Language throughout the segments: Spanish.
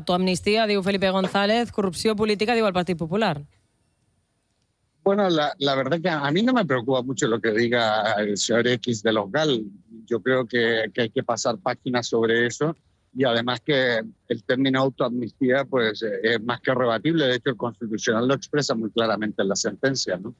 autoamnistia, diu Felipe González, corrupció política, diu el Partit Popular. Bueno, la verdad que a mí no me preocupa mucho lo que diga el señor X de los GAL. Yo creo que hay que pasar páginas sobre eso y además que el término autoamnistía pues, es más que rebatible. De hecho, el Constitucional lo expresa muy claramente en la sentencia, ¿no?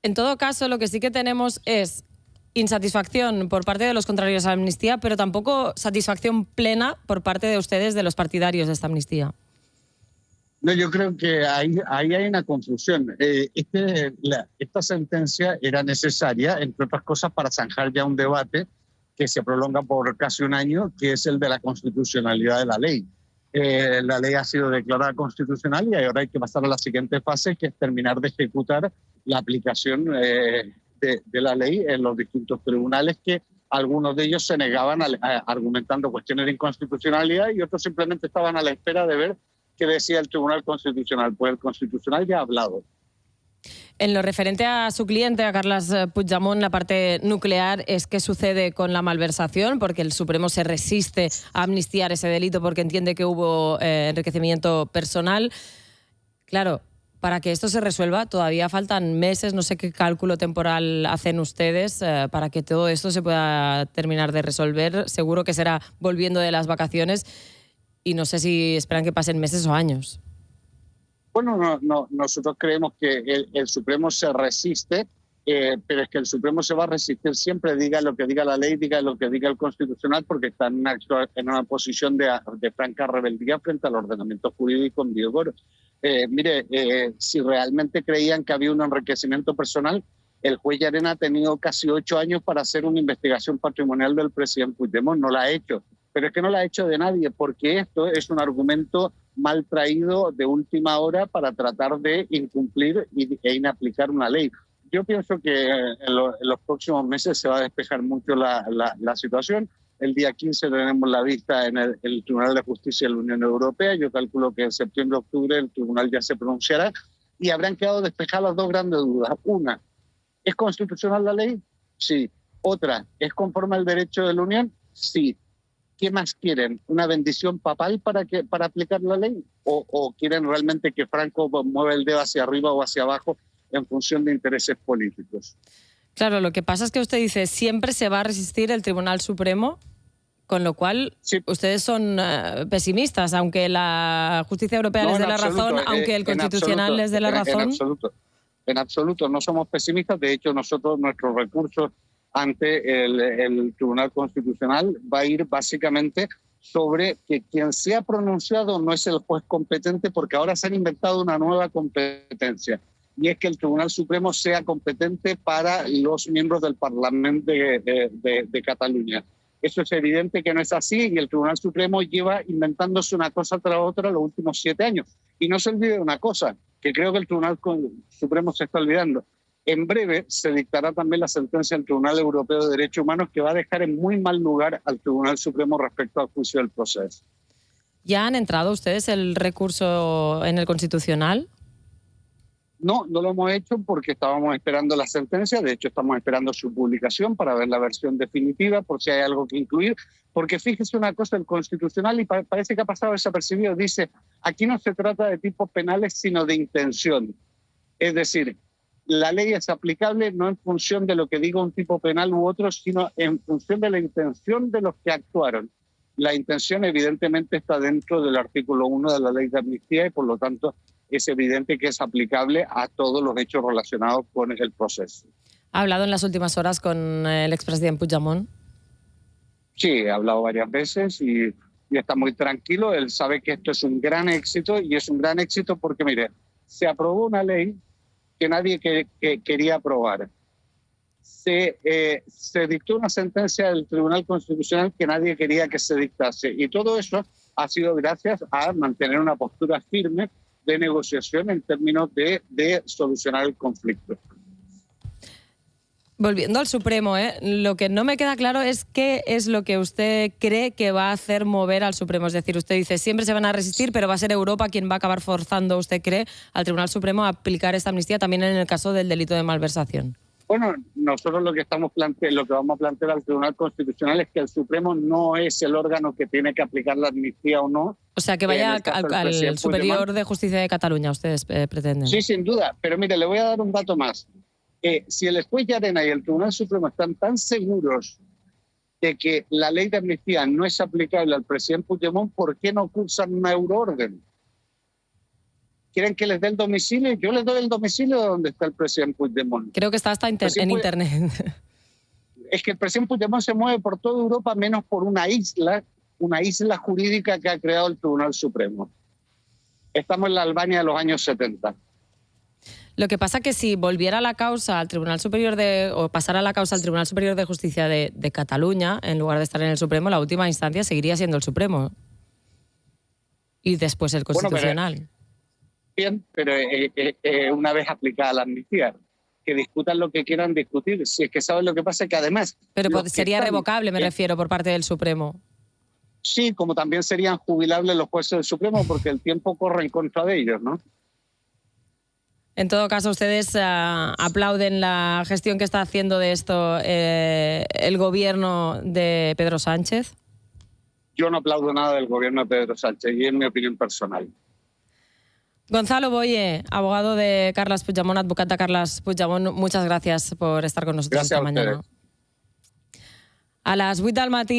En todo caso, lo que sí que tenemos es insatisfacción por parte de los contrarios a la amnistía, pero tampoco satisfacción plena por parte de ustedes, de los partidarios de esta amnistía. No, yo creo que ahí hay una confusión. Esta sentencia era necesaria, entre otras cosas, para zanjar ya un debate que se prolonga por casi un año, que es el de la constitucionalidad de la ley. La ley ha sido declarada constitucional y ahora hay que pasar a la siguiente fase, que es terminar de ejecutar la aplicación de la ley en los distintos tribunales, que algunos de ellos se negaban argumentando cuestiones de inconstitucionalidad y otros simplemente estaban a la espera de ver qué decía el Tribunal Constitucional. Pues el Constitucional ya ha hablado. En lo referente a su cliente, a Carles Puigdemont, la parte nuclear es qué sucede con la malversación, porque el Supremo se resiste a amnistiar ese delito porque entiende que hubo enriquecimiento personal. Claro, para que esto se resuelva todavía faltan meses, no sé qué cálculo temporal hacen ustedes para que todo esto se pueda terminar de resolver. Seguro que será volviendo de las vacaciones y no sé si esperan que pasen meses o años. Bueno, nosotros creemos que el Supremo se resiste, pero es que el Supremo se va a resistir siempre, diga lo que diga la ley, diga lo que diga el Constitucional, porque está en una posición de franca rebeldía frente al ordenamiento jurídico en vigor. Si realmente creían que había un enriquecimiento personal, el juez Llarena ha tenido casi 8 años para hacer una investigación patrimonial del presidente Puigdemont. No la ha hecho, pero es que no la ha hecho de nadie, porque esto es un argumento mal traído de última hora para tratar de incumplir e inaplicar una ley. Yo pienso que en los próximos meses se va a despejar mucho la situación. El día 15 tenemos la vista en el Tribunal de Justicia de la Unión Europea. Yo calculo que en septiembre-octubre el tribunal ya se pronunciará y habrán quedado despejadas dos grandes dudas. Una, ¿es constitucional la ley? Sí. Otra, ¿es conforme al derecho de la Unión? Sí. ¿Qué más quieren? ¿Una bendición papal para aplicar la ley? ¿O quieren realmente que Franco mueva el dedo hacia arriba o hacia abajo en función de intereses políticos? Claro, lo que pasa es que usted dice siempre se va a resistir el Tribunal Supremo, con lo cual sí. Ustedes son pesimistas, aunque la justicia europea les dé la razón, aunque el Constitucional les dé la razón. En absoluto, no somos pesimistas. De hecho, nuestros recursos ante el Tribunal Constitucional va a ir básicamente sobre que quien se ha pronunciado no es el juez competente, porque ahora se han inventado una nueva competencia, y es que el Tribunal Supremo sea competente para los miembros del Parlamento de Cataluña. Eso es evidente que no es así, y el Tribunal Supremo lleva inventándose una cosa tras otra los últimos 7 años. Y no se olvide una cosa, que creo que el Tribunal Supremo se está olvidando. En breve se dictará también la sentencia del Tribunal Europeo de Derechos Humanos, que va a dejar en muy mal lugar al Tribunal Supremo respecto al juicio del proceso. ¿Ya han entrado ustedes el recurso en el Constitucional? No lo hemos hecho porque estábamos esperando la sentencia. De hecho, estamos esperando su publicación para ver la versión definitiva, por si hay algo que incluir. Porque fíjese una cosa, el Constitucional, y parece que ha pasado desapercibido, dice, aquí no se trata de tipos penales, sino de intención. Es decir, la ley es aplicable no en función de lo que diga un tipo penal u otro, sino en función de la intención de los que actuaron. La intención evidentemente está dentro del artículo 1 de la ley de amnistía y por lo tanto es evidente que es aplicable a todos los hechos relacionados con el proceso. ¿Ha hablado en las últimas horas con el expresidente Puigdemont? Sí, he hablado varias veces y está muy tranquilo. Él sabe que esto es un gran éxito y es un gran éxito porque, mire, se aprobó una ley que nadie quería aprobar. Se dictó una sentencia del Tribunal Constitucional que nadie quería que se dictase. Y todo eso ha sido gracias a mantener una postura firme de negociación en términos de solucionar el conflicto. Volviendo al Supremo, lo que no me queda claro es qué es lo que usted cree que va a hacer mover al Supremo. Es decir, usted dice siempre se van a resistir, pero va a ser Europa quien va a acabar forzando, usted cree, al Tribunal Supremo a aplicar esta amnistía también en el caso del delito de malversación. Bueno, nosotros lo que vamos a plantear al Tribunal Constitucional es que el Supremo no es el órgano que tiene que aplicar la amnistía o no. O sea, que vaya al Superior de Justicia de Cataluña, ustedes pretenden. Sí, sin duda. Pero mire, le voy a dar un dato más. Si el juez Llarena y el Tribunal Supremo están tan seguros de que la ley de amnistía no es aplicable al presidente Puigdemont, ¿por qué no cursan una euroorden? ¿Quieren que les dé el domicilio? Yo les doy el domicilio de donde está el presidente Puigdemont. Creo que está hasta en internet. Es que el presidente Puigdemont se mueve por toda Europa menos por una isla jurídica que ha creado el Tribunal Supremo. Estamos en la Albania de los años 70. Lo que pasa es que si volviera la causa al Tribunal Superior o pasara la causa al Tribunal Superior de Justicia de Cataluña, en lugar de estar en el Supremo, la última instancia seguiría siendo el Supremo. Y después el Constitucional. Bien, pero una vez aplicada la amnistía, que discutan lo que quieran discutir. Si es que saben lo que pasa, que además... Pero sería revocable, me refiero, por parte del Supremo. Sí, como también serían jubilables los jueces del Supremo, porque el tiempo corre en contra de ellos, ¿no? En todo caso, ¿ustedes aplauden la gestión que está haciendo de esto el gobierno de Pedro Sánchez? Yo no aplaudo nada del gobierno de Pedro Sánchez, y es mi opinión personal. Gonzalo Boye, abogado de Carles Puigdemont, advocat de Carles Puigdemont, muchas gracias por estar con nosotros esta mañana. A las 8 del matí